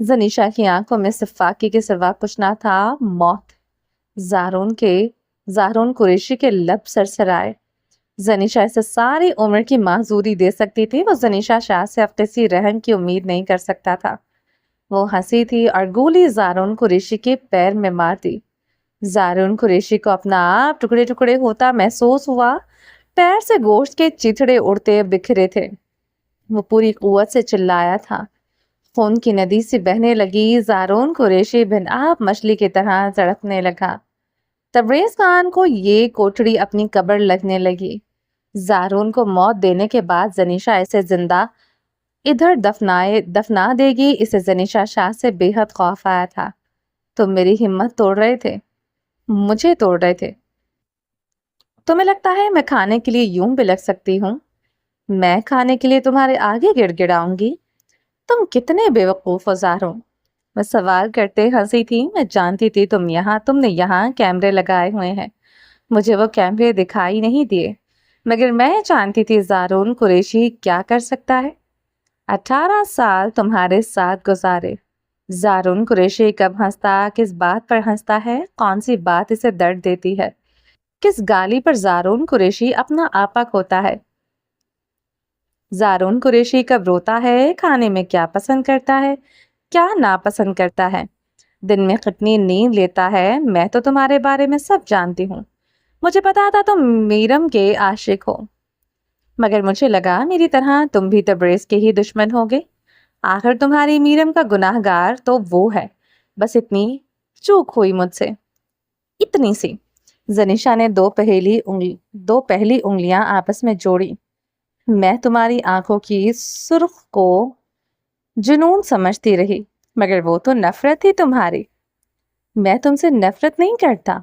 زنیشا کی آنکھوں میں صرف فاقے کے سوا کچھ نہ تھا، موت۔ زارون قریشی کے لب سرسرائے۔ زنیشا اسے ساری عمر کی معذوری دے سکتی تھی، وہ زنیشا شاہ سے اب کسی رحم کی امید نہیں کر سکتا تھا۔ وہ ہنسی تھی اور گولی زارون قریشی کے پیر میں مار دی۔ زارون قریشی کو اپنا آپ ٹکڑے ٹکڑے ہوتا محسوس ہوا، پیر سے گوشت کے چیتڑے اڑتے بکھرے تھے۔ وہ پوری قوت سے چلایا تھا، خون کی ندی سے بہنے لگی۔ زارون قریشی بن آپ مچھلی کی طرح تڑپنے لگا۔ تبریز خان کو یہ کوٹڑی اپنی قبر لگنے لگی۔ زارون کو موت دینے کے بعد زنیشا اسے زندہ ادھر دفنا دے گی، اسے زنیشا شاہ سے بے حد خوف آیا تھا۔ تم میری ہمت توڑ رہے تھے، مجھے توڑ رہے تھے۔ تمہیں لگتا ہے میں کھانے کے لیے یوں بھی لگ سکتی ہوں؟ میں کھانے کے لیے تمہارے آگے گڑ گڑاؤں گی؟ تم کتنے بے وقوف ہو زارون۔ میں سوال کرتے ہنسی تھی، میں جانتی تھی تم نے یہاں کیمرے لگائے ہوئے ہیں۔ مجھے وہ کیمرے دکھائی نہیں دیے، مگر میں جانتی تھی زارون قریشی کیا کر سکتا ہے۔ 18 سال تمہارے ساتھ گزارے۔ زارون قریشی کب ہنستا، کس بات پر ہنستا ہے، کون سی بات اسے درد دیتی ہے، کس گالی پر زارون قریشی اپنا آپا کھوتا ہے۔ زارون قریشی کب روتا ہے، کھانے میں کیا پسند کرتا ہے، کیا ناپسند کرتا ہے، دن میں کتنی نیند لیتا ہے، میں تو تمہارے بارے میں سب جانتی ہوں۔ مجھے پتا تھا تم میرم کے عاشق ہو، مگر مجھے لگا میری طرح تم بھی تبریز کے ہی دشمن ہوگے۔ آخر تمہاری میرم کا گناہ گار تو وہ ہے، بس اتنی چوک ہوئی مجھ سے، اتنی سی۔ زنیشا نے دو پہلی انگلیاں آپس میں جوڑی۔ میں تمہاری آنکھوں کی سرخ کو جنون سمجھتی رہی، مگر وہ تو نفرت تھی تمہاری۔ میں تم سے نفرت نہیں کرتا۔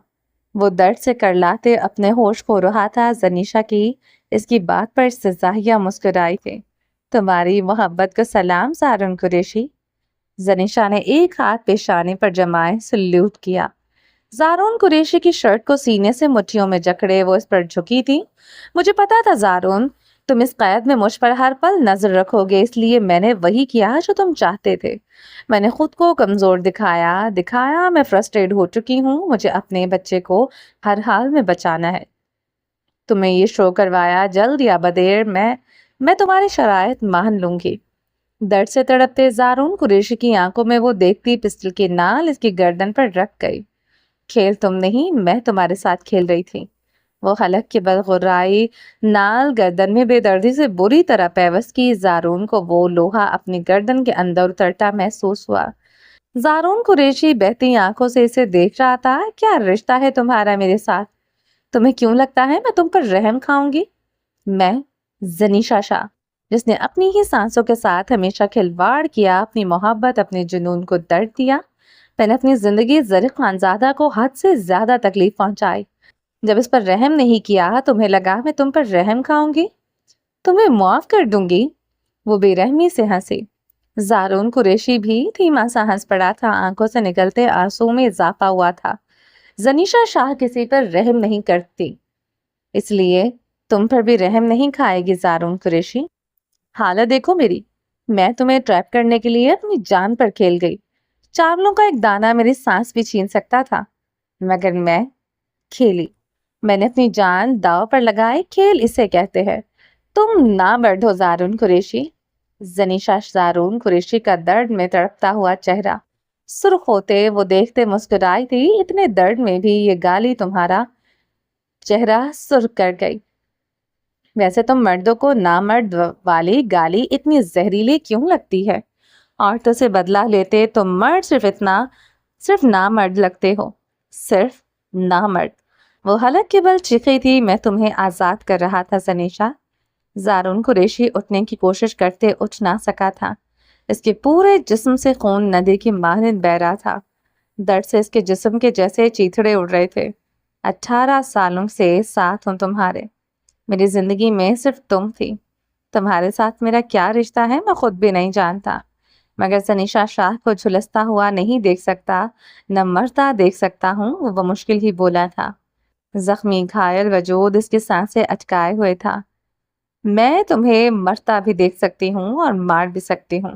وہ درد سے کرلاتے اپنے ہوش کھو رہا تھا۔ زنیشا کی اس کی بات پر استہزائیہ مسکرائی تھی۔ تمہاری محبت کو سلام زارون قریشی۔ زنیشا نے ایک ہاتھ پیشانی پر جمائے سلیوٹ کیا۔ زارون قریشی کی شرٹ کو سینے سے مٹھیوں میں جکڑے وہ اس پر جھکی تھی۔ مجھے پتا تھا زارون، تم اس قید میں مجھ پر ہر پل نظر رکھو گے، اس لیے میں نے وہی کیا جو تم چاہتے تھے۔ میں نے خود کو کمزور دکھایا، میں فرسٹریٹ ہو چکی ہوں، مجھے اپنے بچے کو ہر حال میں بچانا ہے۔ تمہیں یہ شو کروایا، جلد یا بدیر میں تمہاری شرائط مان لوں گی۔ درد سے تڑپتے زارون قریشی کی آنکھوں میں وہ دیکھتی پسٹل کی نال اس کی گردن پر رکھ گئی۔ کھیل تم نہیں، میں تمہارے ساتھ کھیل رہی تھی۔ وہ حلق کے بل غرائی نال گردن میں بے دردی سے بری طرح پیوست کی۔ زارون کو وہ لوہا اپنی گردن کے اندر اترتا محسوس ہوا۔ زارون قریشی بہتی آنکھوں سے اسے دیکھ رہا تھا۔ کیا رشتہ ہے تمہارا میرے ساتھ؟ تمہیں کیوں لگتا ہے میں تم پر رحم کھاؤں گی؟ میں زنیشا شاہ، جس نے اپنی ہی سانسوں کے ساتھ ہمیشہ کھلواڑ کیا، اپنی محبت اپنے جنون کو درد دیا، میں نے اپنی زندگی زرق خانزادہ کو حد سے زیادہ تکلیف پہنچائی۔ جب اس پر رحم نہیں کیا، تمہیں لگا میں تم پر رحم کھاؤں گی، تمہیں معاف کر دوں گی۔ وہ بے رحمی سے ہنسی۔ زارون قریشی بھی دھیما سا ہنس پڑا تھا، آنکھوں سے نکلتے آنسوں میں اضافہ ہوا تھا۔ زنیشا شاہ کسی پر رحم نہیں کرتی، اس لیے تم پر بھی رحم نہیں کھائے گی زارون قریشی۔ حالت دیکھو میری، میں تمہیں ٹریپ کرنے کے لیے اپنی جان پر کھیل گئی۔ چاولوں کا ایک دانہ میری سانس بھی چھین سکتا تھا، مگر میں کھیلی، میں نے اپنی جان داؤ پر لگائی، کھیل اسے کہتے ہیں۔ تم نامرد ہو زارون قریشی۔ زنیشا زارون قریشی کا درد میں تڑپتا ہوا چہرہ سرخ ہوتے وہ دیکھتے مسکرائی تھی۔ اتنے درد میں بھی یہ گالی تمہارا چہرہ سرخ کر گئی۔ ویسے تم مردوں کو نامرد والی گالی اتنی زہریلی کیوں لگتی ہے؟ عورتوں سے بدلہ لیتے تم مرد صرف نامرد لگتے ہو، صرف نامرد۔ وہ حلق کے بل چیخی تھی، میں تمہیں آزاد کر رہا تھا زنیشا۔ زارون قریشی اٹھنے کی کوشش کرتے اٹھ نہ سکا تھا، اس کے پورے جسم سے خون ندی کی مانند بہہ رہا تھا، درد سے اس کے جسم کے جیسے چیتھڑے اڑ رہے تھے۔ 18 سالوں سے ساتھ ہوں تمہارے، میری زندگی میں صرف تم تھی، تمہارے ساتھ میرا کیا رشتہ ہے میں خود بھی نہیں جانتا، مگر زنیشا شاہ کو جھلستا ہوا نہیں دیکھ سکتا، نہ مرتا دیکھ سکتا ہوں، وہ مشکل ہی بولا تھا۔ زخمی گھائل وجود اس کی سانسیں اٹکائے ہوئے تھا۔ میں تمہیں مرتا بھی دیکھ سکتی ہوں اور مار بھی سکتی ہوں،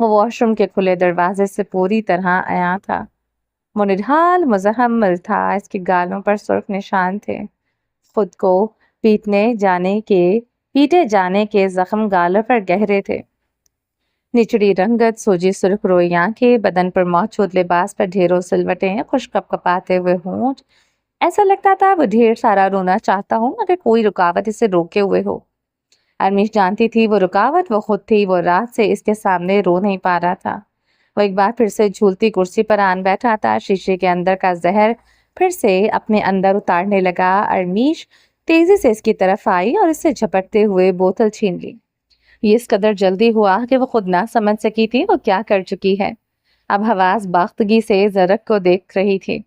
وہ واش روم کے کھلے دروازے سے پوری طرح عیاں تھا۔ وہ نڈھال مزاحمل تھا، اس کے گالوں پر سرخ نشان تھے، خود کو پیٹے جانے کے زخم گالوں پر گہرے تھے۔ نچڑی رنگت، سوجی سرخ روئی آنکھیں، بدن پر موجود لباس پر ڈھیروں سلوٹیں، خوش کپکپاتے ہوئے ہونٹ۔ ایسا لگتا تھا وہ ڈھیر سارا رونا چاہتا ہوں مگر کوئی رکاوٹ اسے روکے ہوئے ہو۔ ارمیش جانتی تھی وہ رکاوٹ وہ خود تھی، وہ رات سے اس کے سامنے رو نہیں پا رہا تھا۔ وہ ایک بار پھر سے جھولتی کرسی پر آن بیٹھا تھا، شیشے کے اندر کا زہر پھر سے اپنے اندر اتارنے لگا۔ ارمیش تیزی سے اس کی طرف آئی اور اس سے جھپٹتے ہوئے بوتل چھین لی۔ یہ اس قدر جلدی ہوا کہ وہ خود نہ سمجھ سکی تھی وہ کیا کر چکی ہے۔ اب حواس باختگی سے زرق کو دیکھ رہی تھی،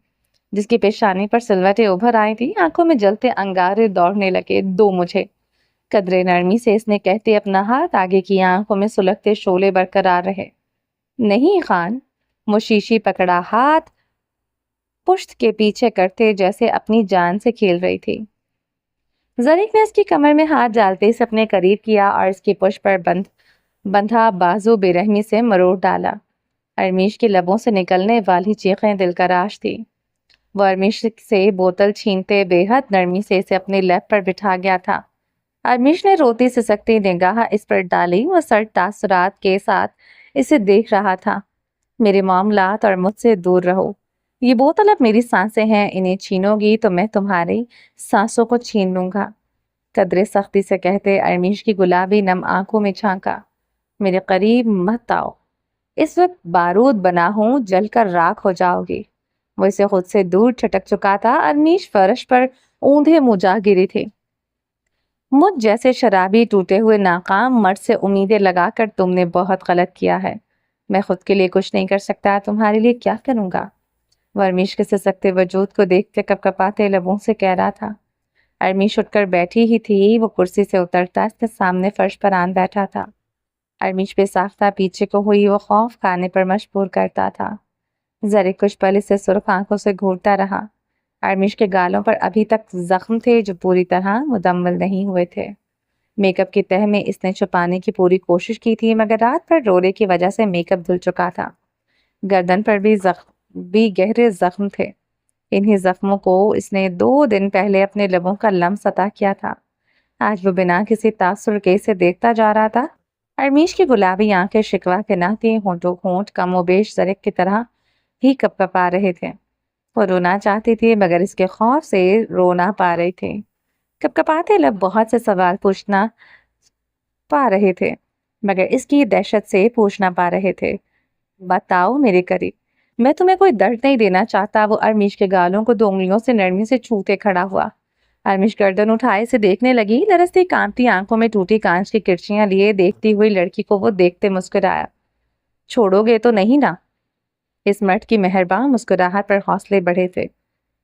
جس کی پیشانی پر سلوٹیں ابھر آئی تھی، آنکھوں میں جلتے انگارے دوڑنے لگے۔ دو مجھے، قدرے نرمی سے اس نے کہتے اپنا ہاتھ آگے کیا، آنکھوں میں سلگتے شعلے برقرار رہے۔ نہیں خان، وہ شیشی پکڑا ہاتھ پشت کے پیچھے کرتے جیسے اپنی جان سے کھیل رہی تھی۔ زریق نے اس کی کمر میں ہاتھ ڈالتے اسے اپنے قریب کیا اور اس کی پشت پر بندھا بازو بے رحمی سے مروڑ ڈالا۔ ارمیش کے لبوں سے نکلنے والی چیخیں دلکراش تھی۔ وہ ارمیش سے بوتل چھینتے بے حد نرمی سے اسے اپنے لیپ پر بٹھا گیا تھا۔ ارمیش نے روتی سسکتی نگاہ اس پر ڈالی، وہ سرد تاثرات کے ساتھ اسے دیکھ رہا تھا۔ میرے معاملات اور مجھ سے دور رہو۔ یہ بوتل اب میری سانسیں ہیں، انہیں چھینو گی تو میں تمہاری سانسوں کو چھین لوں گا، قدرے سختی سے کہتے ارمیش کی گلابی نم آنکھوں میں جھانکا۔ میرے قریب مت آؤ، اس وقت بارود بنا ہوں، جل کر راکھ ہو جاؤ گی۔ وہ اسے خود سے دور چھٹک چکا تھا۔ ارمیش فرش پر اوندھے منہ جا گری تھی۔ مجھ جیسے شرابی ٹوٹے ہوئے ناکام مرد سے امیدیں لگا کر تم نے بہت غلط کیا ہے۔ میں خود کے لیے کچھ نہیں کر سکتا، تمہارے لیے کیا کروں گا؟ وہ ارمیش کے سسکتے وجود کو دیکھتے کپکپاتے لبوں سے کہہ رہا تھا۔ ارمیش اٹھ کر بیٹھی ہی تھی، وہ کرسی سے اترتا اس کے سامنے فرش پر آن بیٹھا تھا۔ ارمیش بے ساختہ پیچھے کو ہوئی، وہ خوف کھانے پر مجبور کرتا تھا۔ زریق کچھ پل اسے سرخ آنکھوں سے گھورتا رہا۔ ارمیش کے گالوں پر ابھی تک زخم تھے جو پوری طرح مدمل نہیں ہوئے تھے۔ میک اپ کی تہ میں اس نے چھپانے کی پوری کوشش کی تھی مگر رات بھر رونے کی وجہ سے میک اپ دھل چکا تھا۔ گردن پر بھی گہرے زخم تھے۔ انہی زخموں کو اس نے 2 دن پہلے اپنے لبوں کا لمس عطا کیا تھا۔ آج وہ بنا کسی تاثر کے اسے دیکھتا جا رہا تھا۔ ارمیش کی گلابی آنکھیں شکوہ کے نہ تھیں، ہونٹوں ہونٹ کم و بیش زریق کی طرح ہی کپکپا رہے تھے۔ وہ رونا چاہتی تھی مگر اس کے خوف سے رو نہ پا رہی تھی۔ کپکپاتے لب بہت سے سوال پوچھنا پا رہے تھے مگر اس کی دہشت سے پوچھ نہ پا رہے تھے۔ بتاؤ میرے قریب، میں تمہیں کوئی درد نہیں دینا چاہتا۔ وہ ارمیش کے گالوں کو 2 انگلیوں سے نرمی سے چھوتے کھڑا ہوا۔ ارمیش گردن اٹھائے سے دیکھنے لگی، لرزتی کانپتی آنکھوں میں ٹوٹی کانچ کی کرچیاں لیے دیکھتی ہوئی لڑکی کو وہ دیکھتے مسکرایا۔ چھوڑو گے تو نہیں نا؟ اس مرد کی مہرباں مسکراہٹ پر حوصلے بڑھے تھے۔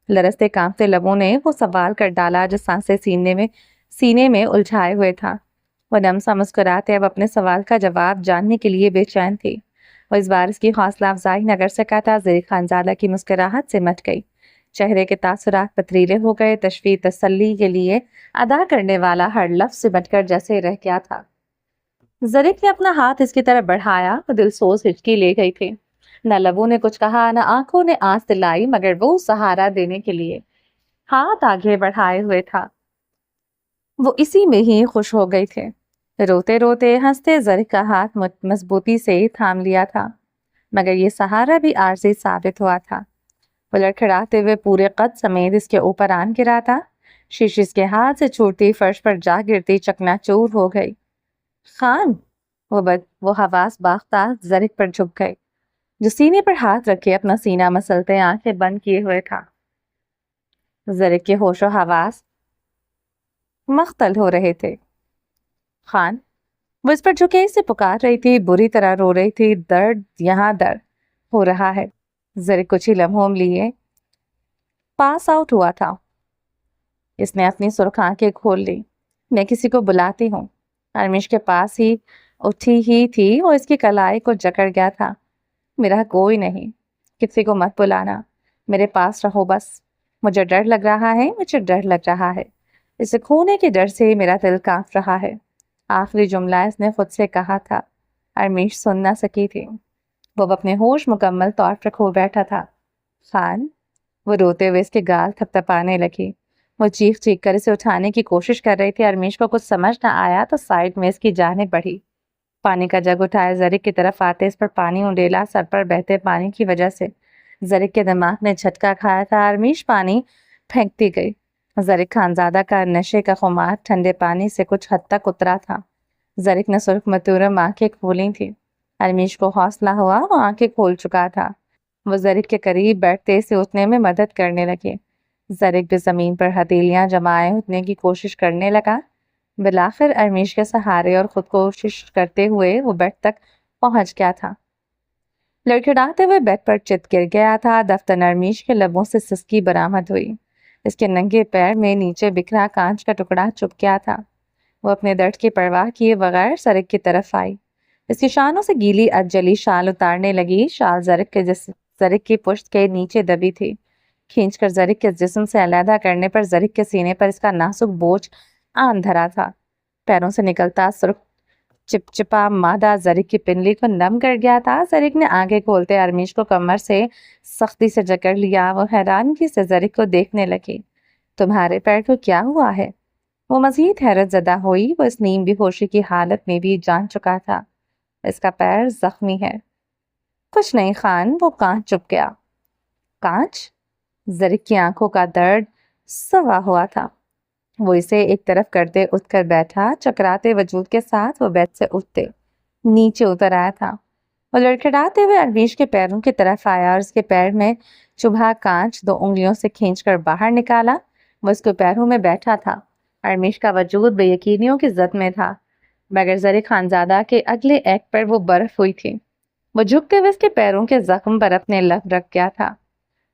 لرزتے کانپتے لبوں نے وہ سوال کر ڈالا جو سانسیں سینے میں الجھائے ہوئے تھا۔ وہ نم سا مسکراتے اب اپنے سوال کا جواب جاننے کے لیے بے چین تھی۔ وہ اس بار اس کی حوصلہ افزائی نہ کر سکا تھا۔ زریق خانزادہ کی مسکراہٹ سے مٹ گئی، چہرے کے تاثرات پتریلے ہو گئے، تشفی تسلی کے لیے ادا کرنے والا ہر لفظ سمٹ کر جیسے رہ گیا تھا۔ زریق نے اپنا ہاتھ اس کی طرف بڑھایا، وہ دل سوز ہچکی لے گئی تھی۔ نہ لبوں نے کچھ کہا، نہ آنکھوں نے آنس دلائی مگر وہ سہارا دینے کے لیے ہاتھ آگے بڑھائے ہوئے تھا۔ وہ اسی میں ہی خوش ہو گئی تھے۔ روتے روتے ہنستے زریق کا ہاتھ مضبوطی سے تھام لیا تھا مگر یہ سہارا بھی عارضی ثابت ہوا تھا۔ وہ لڑکھڑاتے ہوئے پورے قد سمیت اس کے اوپر آن گرا تھا۔ شیشی اس کے ہاتھ سے چھوٹتی فرش پر جا گرتی چکنا چور ہو گئی۔ خان، وہ حواس باختہ زریق پر جھک گئے جو سینے پر ہاتھ رکھے اپنا سینہ مسلتے آنکھیں بند کیے ہوئے تھا۔ زریق کے ہوش و حواس مختل ہو رہے تھے۔ خان، وہ اس پر جھکے اسے پکار رہی تھی، بری طرح رو رہی تھی۔ درد، یہاں درد ہو رہا ہے۔ زریق کچھ ہی لمحوں لیے پاس آؤٹ ہوا تھا۔ اس نے اپنی سرخ آنکھیں کھول لی۔ میں کسی کو بلاتی ہوں۔ ارمیش کے پاس ہی اٹھی ہی تھی، وہ اس کی کلائی کو جکڑ گیا تھا۔ میرا کوئی نہیں، کسی کو مت بلانا، میرے پاس رہو بس۔ مجھے ڈر لگ رہا ہے، مجھے ڈر لگ رہا ہے، اسے کھونے کے ڈر سے میرا دل کانپ رہا ہے۔ آخری جملہ اس نے خود سے کہا تھا۔ ارمیش سن نہ سکی تھی، وہ اپنے ہوش مکمل طور پر کھو بیٹھا تھا۔ خان، وہ روتے ہوئے اس کے گال تھپ تپانے لگی۔ وہ چیخ چیخ کر اسے اٹھانے کی کوشش کر رہی تھی۔ ارمیش کو کچھ سمجھ نہ آیا تو سائڈ میں اس کی جانب بڑھی، پانی کا جگ اٹھایا، زرک کی طرف آتے اس پر پانی انڈیلا۔ سر پر بہتے پانی کی وجہ سے زرک کے دماغ نے جھٹکا کھایا تھا۔ ارمیش پانی پھینکتی گئی۔ زرک خانزادہ کا نشے کا خمار ٹھنڈے پانی سے کچھ حد تک اترا تھا۔ زرک نے سرخ متورم آنکھیں کھولی تھی۔ ارمیش کو حوصلہ ہوا، وہ آنکھیں کھول چکا تھا۔ وہ زرک کے قریب بیٹھتے اسے اٹھنے میں مدد کرنے لگے۔ زرک بھی زمین پر ہتھیلیاں جمائے اٹھنے کی کوشش کرنے لگا۔ بالآخر ارمیش کے سہارے اور خود کوشش کرتے ہوئے وہ بیڈ تک پہنچ گیا تھا۔ لڑکھڑاتے ہوئے بیڈ پر چت گر گیا تھا۔ دفتن ارمیش کے لبوں سے سسکی برآمد ہوئی۔ اس کے ننگے پیر میں نیچے بکھرا کانچ کا ٹکڑا چپ گیا تھا۔ وہ اپنے درد کی پرواہ کیے بغیر زرک کی طرف آئی۔ اس کی شانوں سے گیلی جلی شال اتارنے لگی۔ شال زرک کی پشت کے نیچے دبی تھی۔ کھینچ کر زرک کے جسم سے علیحدہ کرنے پر زرک کے سینے پر اس کا نازک بوجھ آن دھرا تھا۔ پیروں سے نکلتا سرخ چپچپا مادہ زرک کی پنڈلی کو نم کر گیا تھا۔ زرک نے آنکھیں کھولتے ارمیش کو کمر سے سختی سے جکڑ لیا۔ وہ حیرانگی سے زرک کو دیکھنے لگی۔ تمہارے پیر کو کیا ہوا ہے؟ وہ مزید حیرت زدہ ہوئی۔ وہ اس نیم بے ہوشی کی حالت میں بھی جان چکا تھا اس کا پیر زخمی ہے۔ کچھ نہیں خان، وہ کانچ چپ گیا۔ کانچ؟ زرک کی آنکھوں کا درد سوا ہوا تھا۔ وہ اسے ایک طرف کرتے اٹھ کر بیٹھا۔ چکراتے وجود کے ساتھ وہ بیڈ سے اٹھتے نیچے اتر آیا تھا۔ وہ لڑکھڑاتے ہوئے ارمیش کے پیروں کی طرف آیا اور اس کے پیر میں چبھا کانچ 2 انگلیوں سے کھینچ کر باہر نکالا۔ وہ اس کے پیروں میں بیٹھا تھا۔ ارمیش کا وجود بے یقینیوں کی زد میں تھا، مگر زرک خانزادہ کے اگلے ایکٹ پر وہ برف ہوئی تھی۔ وہ جھکتے ہوئے اس کے پیروں کے زخم پر اپنے لب رکھ گیا تھا۔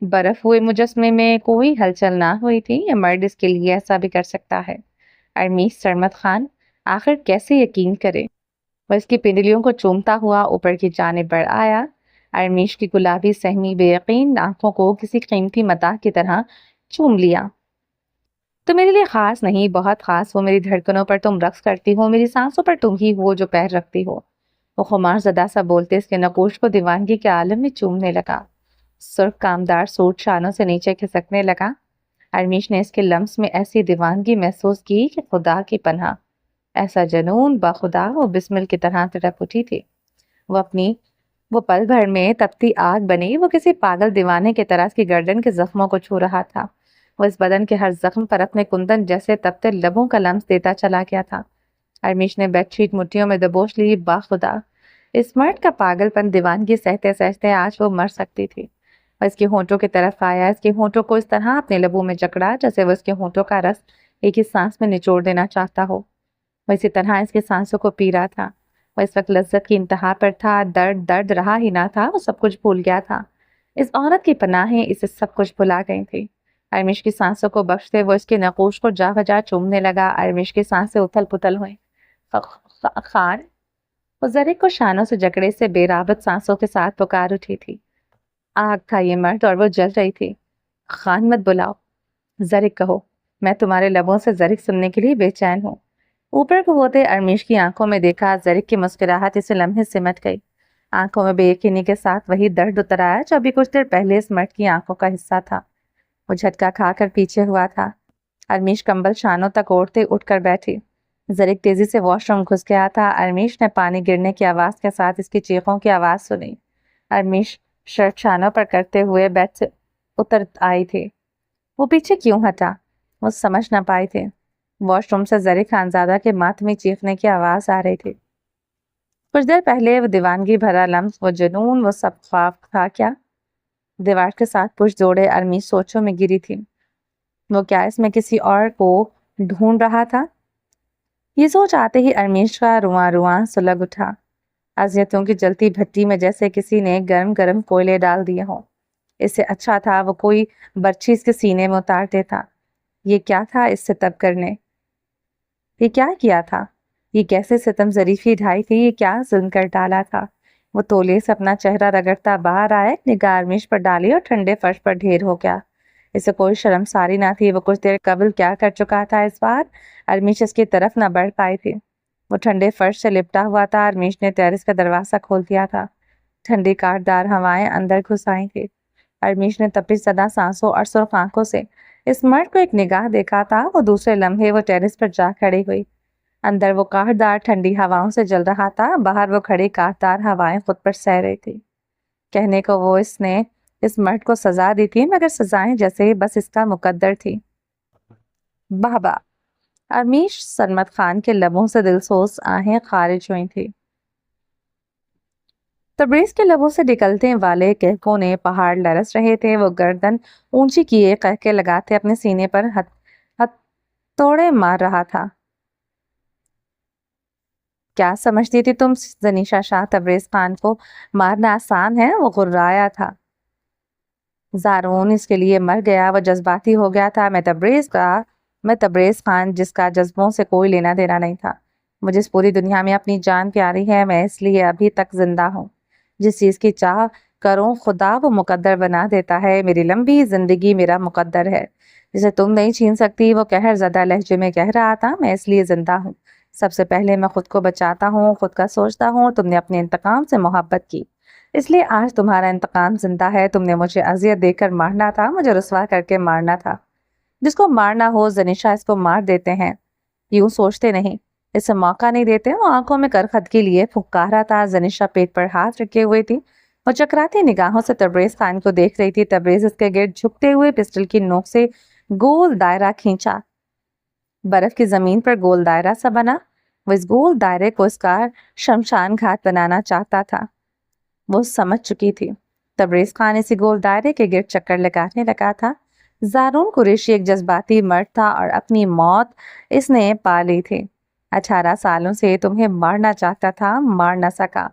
برف ہوئے مجسمے میں کوئی ہلچل نہ ہوئی تھی۔ یہ مرد اس کے لیے ایسا بھی کر سکتا ہے۔ ارمیش سرمد خان آخر کیسے یقین کرے؟ وہ اس کی پنڈلیوں کو چومتا ہوا اوپر کی جانب بڑھ آیا۔ ارمیش کی گلابی سہمی بے یقین آنکھوں کو کسی قیمتی متاع کی طرح چوم لیا۔ تو میرے لیے خاص نہیں، بہت خاص ہو۔ میری دھڑکنوں پر تم رقص کرتی ہو، میری سانسوں پر تم ہی ہو جو پیر رکھتی ہو۔ وہ خمار زدہ سا بولتے اس کے نقوش کو دیوانگی کے عالم میں چومنے لگا۔ سرخ کامدار سوٹ شانوں سے نیچے کھسکنے لگا۔ ارمیش نے اس کے لمس میں ایسی دیوانگی محسوس کی کہ خدا کی پناہ، ایسا جنون، بخدا وہ بسمل کی طرح تڑپ اٹھی تھی۔ وہ پل بھر میں تپتی آگ بنی۔ وہ کسی پاگل دیوانے کی طرح اس کی گردن کے زخموں کو چھو رہا تھا۔ وہ اس بدن کے ہر زخم پر اپنے کندن جیسے تپتے لبوں کا لمس دیتا چلا گیا تھا۔ ارمیش نے بیڈ شیٹ مٹھیوں میں دبوچ لی۔ باخدا اس مرد کا پاگل پن، دیوانگی سہتے سہتے آج وہ مر سکتی تھی۔ وہ اس کے ہونٹوں کی طرف آیا، اس کے ہونٹوں کو اس طرح اپنے لبوں میں جکڑا جیسے وہ اس کے ہونٹوں کا رس ایک ہی سانس میں نچوڑ دینا چاہتا ہو۔ وہ اسی طرح اس کے سانسوں کو پی رہا تھا۔ وہ اس وقت لذت کی انتہا پر تھا۔ درد رہا ہی نہ تھا، وہ سب کچھ بھول گیا تھا۔ اس عورت کی پناہیں اسے سب کچھ بھلا گئی تھی۔ ارمیش کی سانسوں کو بخشتے وہ اس کے نقوش کو جا بجا چومنے لگا۔ ارمیش کی سانسیں اتھل پتھل ہوئیں۔ خان، وہ زرک کو شانوں سے جکڑے سے بے رابط سانسوں کے ساتھ پکار اٹھی تھی۔ آگ تھا یہ مرد اور وہ جل رہی تھی۔ خان مت بلاؤ، زرک کہو، میں تمہارے لبوں سے زرک سننے کے لیے بے چین ہوں۔ اوپر کو ہوتے ارمیش کی آنکھوں میں دیکھا۔ زرک کی مسکراہٹ اسے لمحے سمٹ گئی۔ آنکھوں میں بے یقینی کے ساتھ وہی درد اتر آیا جو ابھی کچھ دیر پہلے اس مرد کی آنکھوں کا حصہ تھا۔ وہ جھٹکا کھا کر پیچھے ہوا تھا۔ ارمیش کمبل شانوں تک اوڑھتے اٹھ کر بیٹھی۔ زرک تیزی سے واش روم گھس گیا تھا۔ ارمیش نے پانی گرنے کی آواز کے ساتھ اس کی چیخوں کی آواز سنی۔ ارمیش شرٹ شانوں پر کرتے ہوئے بیڈ سے اتر آئی تھی۔ وہ پیچھے کیوں ہٹا؟ وہ سمجھ نہ پائی تھی۔ واش روم سے زرک خانزادہ کے ماتمی چیخنے کی آواز آ رہی تھی۔ کچھ دیر پہلے وہ دیوانگی بھرا لمس، وہ جنون، وہ سب خواب تھا کیا؟ دیوار کے ساتھ پشت جوڑے ارمیش سوچوں میں گری تھی۔ وہ کیا اس میں کسی اور کو ڈھونڈ رہا تھا؟ یہ سوچ آتے ہی ارمیش کا رواں رواں سلگ اٹھا۔ اذیتوں کی جلتی بھٹی میں جیسے کسی نے گرم گرم کوئلے ڈال دیے ہوں۔ اس سے اچھا تھا وہ کوئی برچھی اس کے سینے میں اتار دیتا۔ یہ کیا تھا اس سے تب کرنے؟ یہ کیا کیا تھا؟ یہ کیسے ستم ظریفی ڈھائی تھی؟ یہ کیا ظلم کر ڈالا تھا؟ وہ تولے سے اپنا چہرہ رگڑتا باہر آئے، نگاہ ارمیش پر ڈالی اور ٹھنڈے فرش پر ڈھیر ہو گیا۔ اسے کوئی شرم ساری نہ تھی۔ وہ کچھ دیر قبل کیا کر چکا تھا اس بار؟ ارمیش اس کی طرف نہ بڑھ پائی تھی۔ وہ ٹھنڈے فرش سے لپٹا ہوا تھا۔ ارمیش نے ٹیرس کا دروازہ کھول دیا تھا۔ ٹھنڈی کاٹدار ہوائیں اندر گھس آئی تھی۔ ارمیش نے تپش زدہ سانسوں اور سرخ آنکھوں سے اس مرد کو ایک نگاہ دیکھا تھا۔ وہ دوسرے لمحے وہ ٹیرس پر جا کھڑی ہوئی۔ اندر وہ کاٹدار ٹھنڈی ہواؤں سے جل رہا تھا، باہر وہ کھڑی کاٹدار ہوائیں خود پر سہ رہی تھی۔ کہنے کو وہ اس نے اس مرد کو سزا دی تھی، مگر سزائیں جیسے بس اس کا مقدر تھی۔ بابا! ارمیش سلمت خان کے لبوں سے دلسوز آہیں خارج ہوئی تھی۔ تبریز کے لبوں سے نکلتے والے کہکوں نے پہاڑ لرز رہے تھے۔ وہ گردن اونچی کیے قہقے لگاتے اپنے سینے پر ہتھوڑے مار رہا تھا۔ کیا سمجھتی تھی تم زنیشا شاہ؟ تبریز خان کو مارنا آسان ہے؟ وہ غرایا تھا۔ زارون اس کے لیے مر گیا، وہ جذباتی ہو گیا تھا۔ میں تبریز خان جس کا جذبوں سے کوئی لینا دینا نہیں تھا، مجھے اس پوری دنیا میں اپنی جان پیاری ہے، میں اس لیے ابھی تک زندہ ہوں۔ جس چیز کی چاہ کروں خدا وہ مقدر بنا دیتا ہے۔ میری لمبی زندگی میرا مقدر ہے جسے تم نہیں چھین سکتی۔ وہ قہر زدہ لہجے میں کہہ رہا تھا۔ میں اس لیے زندہ ہوں، سب سے پہلے میں خود کو بچاتا ہوں، خود کا سوچتا ہوں۔ تم نے اپنے انتقام سے محبت کی، اس لیے آج تمہارا انتقام زندہ ہے۔ تم نے مجھے اذیت دے کر مارنا تھا، مجھے رسوا کر کے مارنا تھا۔ جس کو مارنا ہو زنیشا اس کو مار دیتے ہیں، یوں سوچتے نہیں، اسے موقع نہیں دیتے۔ وہ آنکھوں میں کرخدگی لیے پھپکارا تھا۔ زنیشا پیٹ پر ہاتھ رکھے ہوئے تھی، وہ چکراتی نگاہوں سے تبریز خان کو دیکھ رہی تھی۔ تبریز اس کے گرد جھکتے ہوئے پسٹل کی نوک سے گول دائرہ کھینچا۔ برف کی زمین پر گول دائرہ سا بنا۔ وہ اس گول دائرے کو اس کا شمشان گھاٹ بنانا چاہتا تھا۔ وہ سمجھ چکی تھی۔ تبریز خان اسی گول دائرے کے گرد چکر لگانے لگا تھا۔ زارون قریشی ایک جذباتی مرد تھا اور اپنی موت اس نے پا لی تھی۔ 18 سالوں سے تمہیں مارنا چاہتا تھا، مار نہ سکا،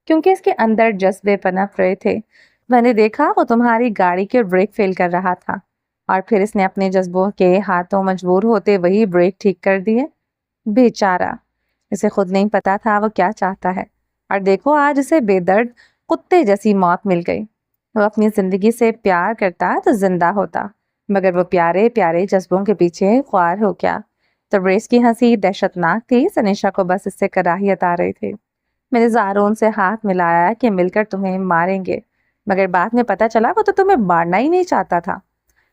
کیونکہ اس کے اندر جذبے پنپ رہے تھے۔ میں نے دیکھا وہ تمہاری گاڑی کے بریک فیل کر رہا تھا، اور پھر اس نے اپنے جذبوں کے ہاتھوں مجبور ہوتے وہی بریک ٹھیک کر دیے۔ بیچارہ، اسے خود نہیں پتا تھا وہ کیا چاہتا ہے، اور دیکھو آج اسے بے درد کتے جیسی موت مل گئی۔ وہ اپنی زندگی سے پیار کرتا تو زندہ ہوتا، مگر وہ پیارے پیارے جذبوں کے پیچھے خوار ہو گیا۔ تبریز کی ہنسی دہشتناک تھی۔ سنیشا کو بس اس سے کراہیت آ رہی تھی۔ میں نے زارون سے ہاتھ ملایا کہ مل کر تمہیں ماریں گے، مگر بعد میں پتا چلا وہ تو تمہیں مارنا ہی نہیں چاہتا تھا۔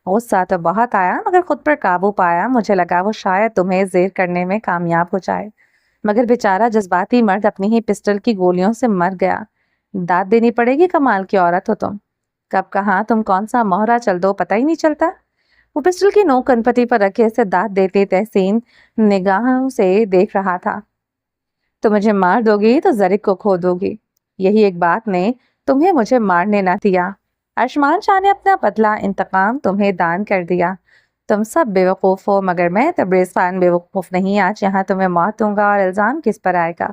غصہ تو بہت آیا، مگر خود پر قابو پایا۔ مجھے لگا وہ شاید تمہیں زیر کرنے میں کامیاب ہو جائے، مگر بیچارہ جذباتی مرد اپنی ہی پسٹل کی گولیوں سے مر گیا۔ داد دینی پڑے گی، کمال کی عورت ہو تم۔ کب کہاں تم کون سا مہرہ چل دو پتہ ہی نہیں چلتا۔ وہ پسٹل کی نوک کنپٹی پر رکھے اسے داد دیتے تحسین نگاہوں سے دیکھ رہا تھا۔ تو مجھے مار دو گی تو زرک کو کھو دو گی، یہی ایک بات نے تمہیں مجھے مارنے نہ دیا۔ ارشمان شاہ نے اپنا بدلہ انتقام تمہیں دان کر دیا۔ تم سب بے وقوف ہو، مگر میں تبریز خان بے وقوف نہیں۔ آج یہاں تمہیں موت دوں گا، اور الزام کس پر آئے گا؟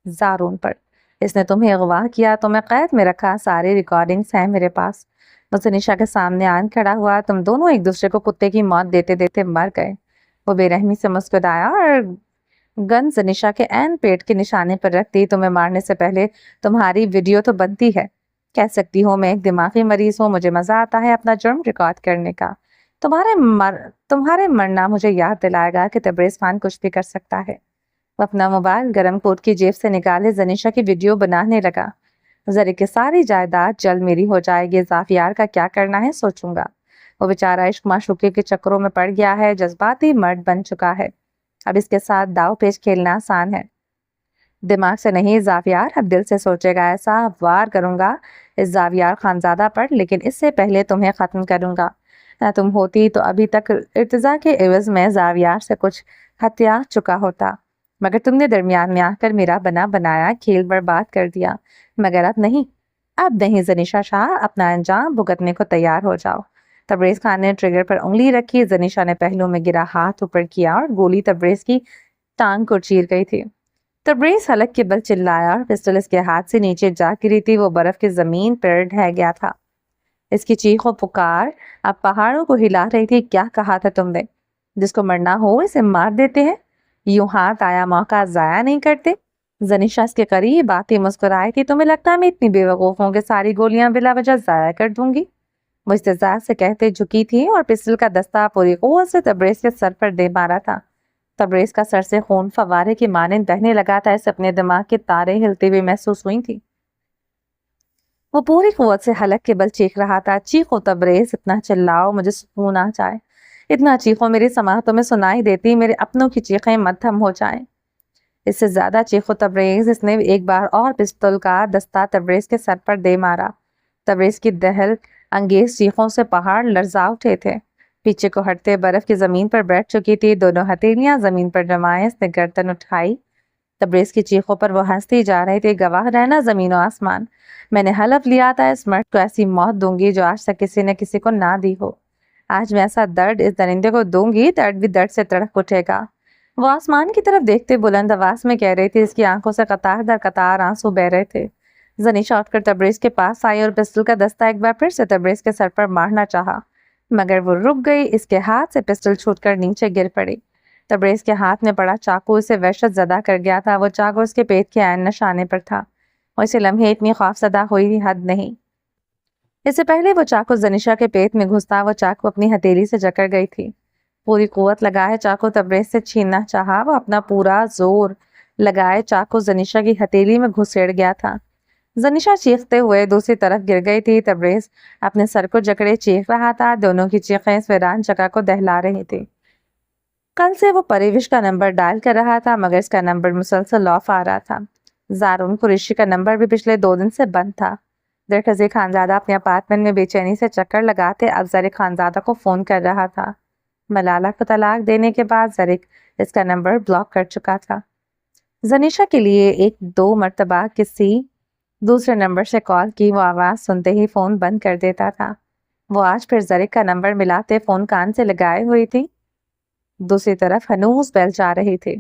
زارون پر۔ اس نے تمہیں اغوا کیا، تمہیں قید میں رکھا، ساری ریکارڈنگز ہیں میرے پاس۔ وہ سنیشا کے سامنے آن کھڑا ہوا۔ تم دونوں ایک دوسرے کو کتے کی موت دیتے دیتے مر گئے۔ وہ بے رحمی سے مسکرایا اور گن سنیشا کے عین پیٹ کے نشانے پر رکھ دی۔ تمہیں مارنے سے پہلے تمہاری ویڈیو تو بنتی ہے، کہہ سکتی ہو میں ایک دماغی مریض ہوں، مجھے مزہ آتا ہے اپنا جرم ریکارڈ کرنے کا۔ تمہارے مرنا مجھے یاد دلائے گا کہ تبریز خان کچھ بھی کر سکتا ہے۔ وہ اپنا موبائل گرم کوٹ کی جیب سے نکالے زنیشا کی ویڈیو بنانے لگا۔ زری کی ساری جائیداد جلد میری ہو جائے گی، زافیار کا کیا کرنا ہے سوچوں گا۔ وہ بیچارہ عشق معشوقی کے چکروں میں پڑ گیا ہے، جذباتی مرد بن چکا ہے، اب اس کے ساتھ داؤ پیچ کھیلنا آسان ہے۔ دماغ سے نہیں زافیار، اب دل سے سوچے گا۔ ایسا وار کروں گا اس زاویار خانزادہ پر، لیکن اس سے پہلے تمہیں ختم کروں گا۔ نہ تم ہوتی تو ابھی تک ارتضا کے عوض میں زاویار سے کچھ ہتھیا چکا ہوتا، مگر تم نے درمیان میں آ کر میرا بنا بنایا کھیل برباد کر دیا۔ مگر اب نہیں زنیشا شاہ، اپنا انجام بھگتنے کو تیار ہو جاؤ۔ تبریز خان نے ٹریگر پر انگلی رکھی۔ زنیشا نے پہلو میں گرا ہاتھ اوپر کیا اور گولی تبریز کی ٹانگ کو چیر گئی تھی۔ تبریز حلق کے بل چلایا اور پسٹل اس کے ہاتھ سے نیچے جا گری تھی۔ وہ برف کی زمین پر ڈھہ گیا تھا۔ اس کی چیخ و پکار اب پہاڑوں کو ہلا رہی تھی۔ کیا کہا تھا تم نے؟ جس کو مرنا ہو اسے مار دیتے ہیں، یوں ہاتھ آیا موقع ضائع نہیں کرتے۔ زنیشا اس کے قریب آتی مسکرائی تھی۔ تمہیں لگتا ہے میں اتنی بے وقوف ہوں کہ ساری گولیاں بلا وجہ ضائع کر دوں گی؟ وہ استہزاء سے کہتے جھکی تھی اور پسٹل کا دستہ پوری قوت سے تبریز کے سر پر دے مارا تھا۔ تبریز کا سر سے خون فوارے کی مانند بہنے لگا تھا، اسے اپنے دماغ کے تارے ہلتے ہوئے محسوس ہوئی تھی۔ وہ پوری قوت سے حلق کے بل چیخ رہا تھا، چیخو تبریز، اتنا چلاؤ مجھے سکون آ جائے، اتنا چیخو میری سماعتوں میں سنائی دیتی، میرے اپنوں کی چیخیں مت تھم ہو جائیں۔ اس سے زیادہ چیخو تبریز، اس نے ایک بار اور پستول کا دستہ تبریز کے سر پر دے مارا۔ تبریز کی دہل انگیز چیخوں سے پہاڑ لرزا اٹھے تھے، پیچھے کو ہٹتے برف کی زمین پر بیٹھ چکی تھی، دونوں ہتھیلیاں زمین پر جمائے اس نے گردن اٹھائی۔ تبریز کی چیخوں پر وہ ہنستی جا رہی تھی، گواہ رہنا زمین و آسمان، میں نے حلف لیا تھا اس مرد کو ایسی موت دوں گی جو آج تک کسی نے کسی کو نہ دی ہو۔ آج میں ایسا درد اس درندے کو دوں گی، درد بھی درد سے تڑپ اٹھے گا۔ وہ آسمان کی طرف دیکھتے بلند آواز میں کہہ رہی تھی، اس کی آنکھوں سے قطار در قطار آنسو بہ رہے تھے۔ زنیشہ اٹھ کر تبریز کے پاس آئی اور پسٹل کا دستہ ایک بار پھر سے تبریز کے سر پر مارنا چاہا، مگر وہ رک گئی، اس کے ہاتھ سے پسٹل چھوٹ کر نیچے گر پڑی۔ تبریز کے ہاتھ میں پڑا چاقو اسے وحشت زدہ کر گیا تھا، وہ چاقو اس کے پیٹ کے عین نشانے پر تھا۔ وہ اسے لمحے اتنی خوف زدہ ہوئی حد نہیں۔ اس سے پہلے وہ چاقو زنیشہ کے پیٹ میں گھستا، وہ چاقو اپنی ہتھیلی سے جکڑ گئی تھی۔ پوری قوت لگائے چاقو تبریز سے چھیننا چاہا، وہ اپنا پورا زور لگائے چاقو زنیشہ کی ہتھیلی میں گھسیڑ گیا تھا۔ زنیشہ چیختے ہوئے دوسری طرف گر گئی تھی، تبریز اپنے سر کو جکڑے چیخ رہا تھا، دونوں کی چیخیں اس ویران جگہ کو دہلا رہی تھی۔ کل سے وہ پریوش کا نمبر ڈائل کر رہا تھا، مگر اس کا نمبر مسلسل آف آ رہا تھا۔ زارون قریشی کا نمبر بھی پچھلے 2 دن سے بند تھا۔ درخزی خانزادہ اپنے اپارٹمنٹ میں بے چینی سے چکر لگاتے اب زرک خانزادہ کو فون کر رہا تھا۔ ملالہ کو طلاق دینے کے بعد زرک اس کا نمبر بلاک کر چکا تھا۔ زنیشہ کے لیے 1-2 مرتبہ کسی دوسرے نمبر سے کال کی، وہ آواز سنتے ہی فون بند کر دیتا تھا۔ وہ آج پھر زرک کا نمبر ملاتے فون کان سے لگائے ہوئی تھی، دوسری طرف ہنوز بیل جا رہی تھی۔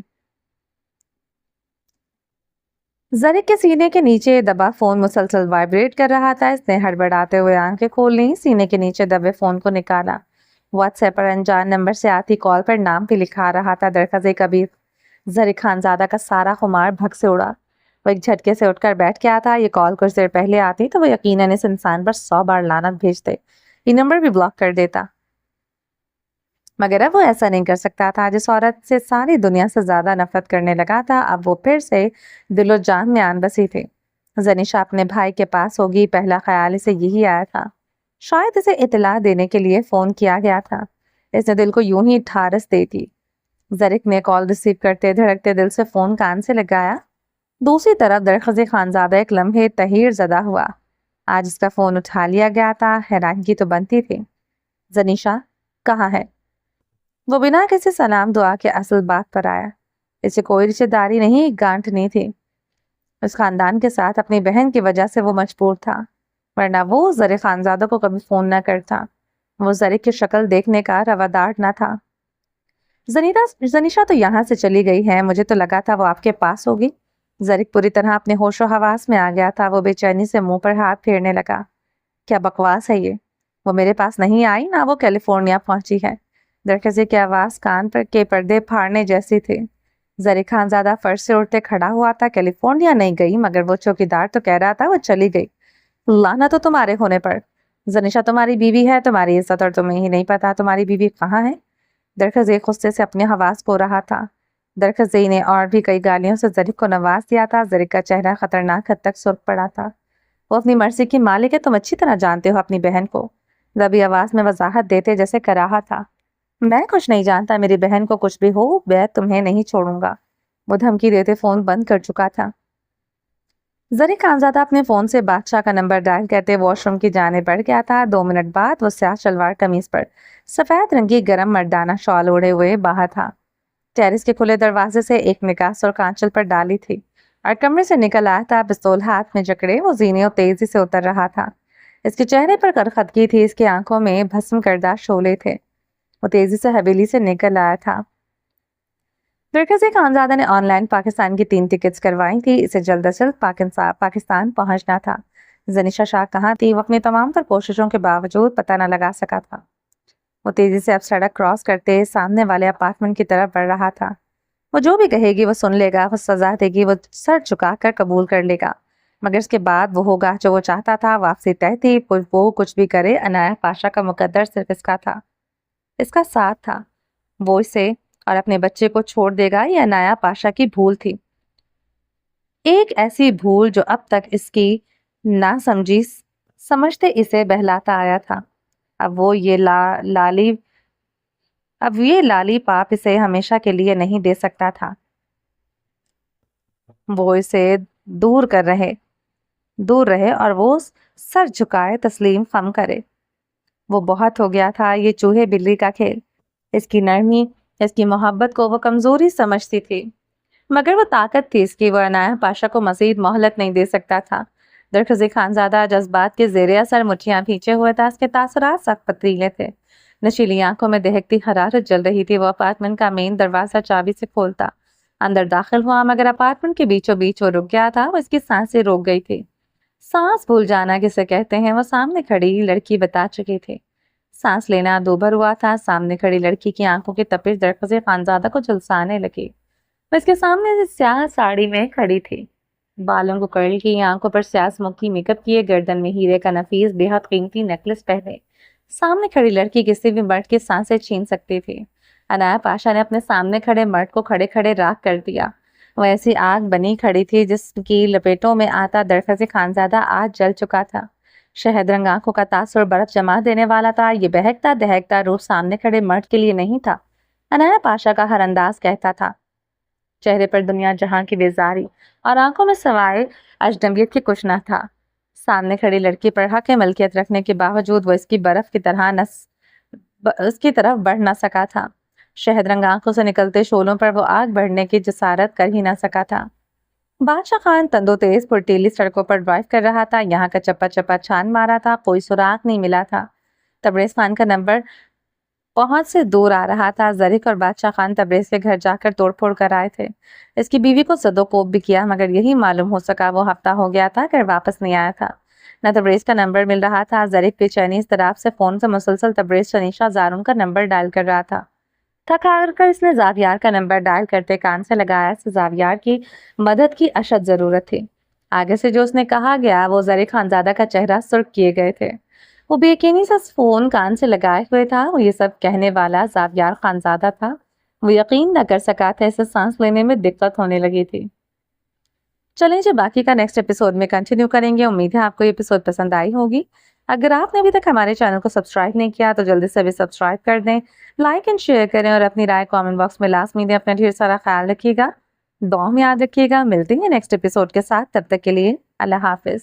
زرک کے سینے کے نیچے دبا فون مسلسل وائبریٹ کر رہا تھا، اس نے ہڑبڑاتے ہوئے آنکھیں کھول لیں، سینے کے نیچے دبے فون کو نکالا۔ واٹس ایپ پر انجان نمبر سے آتی کال پر نام بھی لکھا رہا تھا، درخزے کبیر۔ زرک خانزادہ کا سارا خمار بھگ سے اڑا، وہ ایک جھٹکے سے اٹھ کر بیٹھ گیا تھا۔ یہ کال کچھ دیر پہلے آتی تو وہ یقیناً اس انسان پر 100 بار لعنت بھیجتے، یہ نمبر بھی بلاک کر دیتا، مگر اب وہ ایسا نہیں کر سکتا تھا۔ جس عورت سے ساری دنیا سے زیادہ نفرت کرنے لگا تھا، اب وہ پھر سے دل و جان میں آن بسی تھی۔ زنیشہ اپنے بھائی کے پاس ہوگی، پہلا خیال اسے یہی آیا تھا۔ شاید اسے اطلاع دینے کے لیے فون کیا گیا تھا، اس نے دل کو یوں ہی ٹھارس دی تھی۔ زرک نے کال ریسیو کرتے دھڑکتے دل سے فون کان سے لگایا۔ دوسری طرف درخزی خانزادہ ایک لمحے تحیر زدہ ہوا۔ آج اس کا فون اٹھا لیا گیا تھا، حیرانگی تو بنتی تھی۔ زنیشہ کہاں ہے؟ وہ بنا کسی سلام دعا کے اصل بات پر آیا۔ اسے کوئی رشتہ داری نہیں، گانٹ نہیں تھی۔ اس خاندان کے ساتھ اپنی بہن کی وجہ سے وہ مجبور تھا، ورنہ وہ زرک خانزادہ کو کبھی فون نہ کرتا۔ وہ زرک کی شکل دیکھنے کا روادار نہ تھا۔ زنیشہ تو یہاں سے چلی گئی ہے، مجھے تو لگا تھا وہ آپ کے پاس ہوگی۔ زرک پوری طرح اپنے ہوش و حواس میں آ گیا تھا، وہ بے چینی سے منہ پر ہاتھ پھیرنے لگا۔ کیا بکواس ہے یہ؟ وہ میرے پاس نہیں آئی، نہ وہ کیلیفورنیا پہنچی ہے۔ درخزی کی آواز کان پر کے پردے پھاڑنے جیسی تھی۔ زرک خانزادہ فرش سے اٹھتے کھڑا ہوا تھا۔ کیلیفورنیا نہیں گئی، مگر وہ چوکیدار تو کہہ رہا تھا وہ چلی گئی۔ لعنت ہو تمہارے ہونے پر۔ زنیشہ تمہاری بیوی ہے، تمہاری عزت، اور تمہیں ہی نہیں پتا تمہاری بیوی کہاں ہے؟ درخزی غصے سے اپنے حواس کھو رہا تھا۔ درخزی نے اور بھی کئی گالیوں سے زرک کو نواز دیا تھا۔ زرک کا چہرہ خطرناک حد تک سرخ پڑا تھا۔ وہ اپنی مرضی کی مالک ہے، تم اچھی طرح جانتے ہو اپنی بہن کو، دبی آواز میں وضاحت دیتے جیسے کراہا تھا۔ میں کچھ نہیں جانتا، میری بہن کو کچھ بھی ہو، میں تمہیں نہیں چھوڑوں گا۔ وہ دھمکی دیتے فون بند کر چکا تھا۔ زرک خانزادہ اپنے فون سے بادشاہ کا نمبر ڈائل کرتے واش روم کی جانب بڑھ گیا تھا۔ 2 منٹ بعد وہ سیاہ شلوار قمیض پر سفید رنگ کی گرم مردانہ شال اوڑھے ہوئے باہر تھا۔ ٹیرس کے کھلے دروازے سے ایک نکاس اور کانچل پر ڈالی تھی اور کمرے سے نکل آیا تھا، پستول ہاتھ میں جکڑے وہ زینے اور تیزی سے اتر رہا تھا۔ اس کے چہرے پر کرخدگی تھی، اس کی آنکھوں میں بھسم کردہ شعلے تھے۔ وہ تیزی سے حویلی سے نکل آیا تھا۔ درخزی خانزادہ نے آن لائن پاکستان کی 3 ٹکٹس کروائی تھی، اسے جلد از جلد پاکستان پہنچنا تھا۔ زنیشہ شاہ کہاں تھی؟ وہ اپنی تمام تر کوششوں کے باوجود پتہ نہ لگا سکا تھا۔ وہ تیزی سے اب سڑک کراس کرتے سامنے والے اپارٹمنٹ کی طرف بڑھ رہا تھا۔ وہ جو بھی کہے گی وہ سن لے گا، وہ سزا دے گی وہ سر جھکا کر قبول کر لے گا، مگر اس کے بعد وہ ہوگا جو وہ چاہتا تھا۔ واپسی طے تھی، وہ کچھ بھی کرے عنایت پاشا کا مقدر صرف اس کا تھا، اس کا ساتھ تھا۔ وہ اسے اور اپنے بچے کو چھوڑ دے گا، یہ عنایا پاشا کی بھول تھی، ایک ایسی بھول جو اب تک اس کی نہ سمجھتے اسے بہلاتا آیا تھا۔ اب وہ یہ لالی پاپ اسے ہمیشہ کے لیے نہیں دے سکتا تھا، وہ اسے دور رہے اور وہ سر جھکائے تسلیم خم کرے۔ وہ بہت ہو گیا تھا یہ چوہے بلی کا کھیل، اس کی نرمی، اس کی محبت کو وہ کمزوری سمجھتی تھی، مگر وہ طاقت تھی اس کی، وہ عنایا پاشا کو مزید مہلت نہیں دے سکتا تھا۔ درخزی خانزادہ جذبات کے زیر اثر مٹھیاں بھینچے ہوئے تھا، اس کے تاثرات سخت پتیلے تھے، نشیلی آنکھوں میں دہکتی حرارت جل رہی تھی۔ وہ اپارٹمنٹ کا مین دروازہ چابی سے کھولتا اندر داخل ہوا، مگر اپارٹمنٹ کے بیچوں بیچ وہ رک گیا تھا، وہ اس کی سانسیں روک گئی تھی۔ سانس بھول جانا کسے کہتے ہیں، وہ سامنے کھڑی لڑکی بتا چکی تھی۔ سانس لینا دوبھر ہوا تھا، سامنے کھڑی لڑکی کی آنکھوں کی تپش درخزی خانزادہ کو جھلسانے لگی۔ وہ اس کے سامنے سے سیاہ ساڑی میں کھڑی تھی، بالوں کو کرل کی، آنکھوں پر سیاہ اسموکی میک اپ کیے، گردن میں ہیرے کا نفیس بے حد قیمتی نیکلس پہنے۔ سامنے کھڑی لڑکی کسی بھی مرد کی سانسیں چھین سکتی تھی۔ عنایا پاشا نے اپنے سامنے کھڑے مرد کو کھڑے کھڑے راکھ کر دیا۔ وہ ایسی آگ بنی کھڑی تھی جس کی لپیٹوں میں آتا درخزی خانزادہ آج جل چکا تھا۔ شہد رنگ آنکھوں کا تاثر برف جما دینے والا تھا، یہ بہکتا دہکتا روپ سامنے کھڑے مرد کے لیے نہیں تھا، عنایا پاشا کا ہر انداز کہتا تھا۔ چہرے پر دنیا جہاں کی بیزاری اور آنکھوں میں سوائے اجنبیت کی کچھ نہ تھا۔ سامنے کھڑی لڑکی پر حق ملکیت رکھنے کے باوجود وہ اس کی طرف بڑھ نہ سکا تھا۔ شہد رنگ آنکھوں سے نکلتے شعلوں پر وہ آگ بڑھنے کی جسارت کر ہی نہ سکا تھا۔ بادشاہ خان تندو تیز پرتیلی سڑکوں پر ڈرائیو کر رہا تھا، یہاں کا چپا چپا چھان مارا تھا، کوئی سراغ نہیں ملا تھا۔ تبریز خان کا نمبر پہنچ سے دور آ رہا تھا۔ زرق اور بادشاہ خان تبریز کے گھر جا کر توڑ پھوڑ کر آئے تھے، اس کی بیوی کو زد و کوب بھی کیا، مگر یہی معلوم ہو سکا وہ ہفتہ ہو گیا تھا گھر واپس نہیں آیا تھا۔ نہ تبریز کا نمبر مل رہا تھا۔ زرق بے چینی اضطراب سے فون سے مسلسل تبریز شنیشا زارون کا نمبر ڈائل کر رہا تھا۔ تھک ہار کر اس نے زاویار کا نمبر ڈائل کرتے کان سے لگایا، اسے زاویار کی مدد کی اشد ضرورت تھی۔ آگے سے جو اس نے کہا گیا وہ زرق خانزادہ کا چہرہ سرخ کیے گئے تھے۔ وہ بے یقینی سے فون کان سے لگائے ہوئے تھا، وہ یہ سب کہنے والا زاویار خانزادہ تھا۔ وہ یقین نہ کر سکا تھا، اسے سانس لینے میں دقت ہونے لگی تھی۔ چلیں جی باقی کا نیکسٹ ایپیسوڈ میں کنٹینیو کریں گے۔ امید ہے آپ کو یہ ایپیسوڈ پسند آئی ہوگی۔ اگر آپ نے ابھی تک ہمارے چینل کو سبسکرائب نہیں کیا تو جلدی سے ابھی سبسکرائب کر دیں، لائک اینڈ شیئر کریں اور اپنی رائے کامنٹ باکس میں لازمی دیں۔ اپنا ڈھیر سارا خیال رکھیے گا، دعاؤں میں یاد رکھیے گا۔ ملتے ہیں نیکسٹ ایپیسوڈ کے ساتھ، تب تک کے لیے اللہ حافظ۔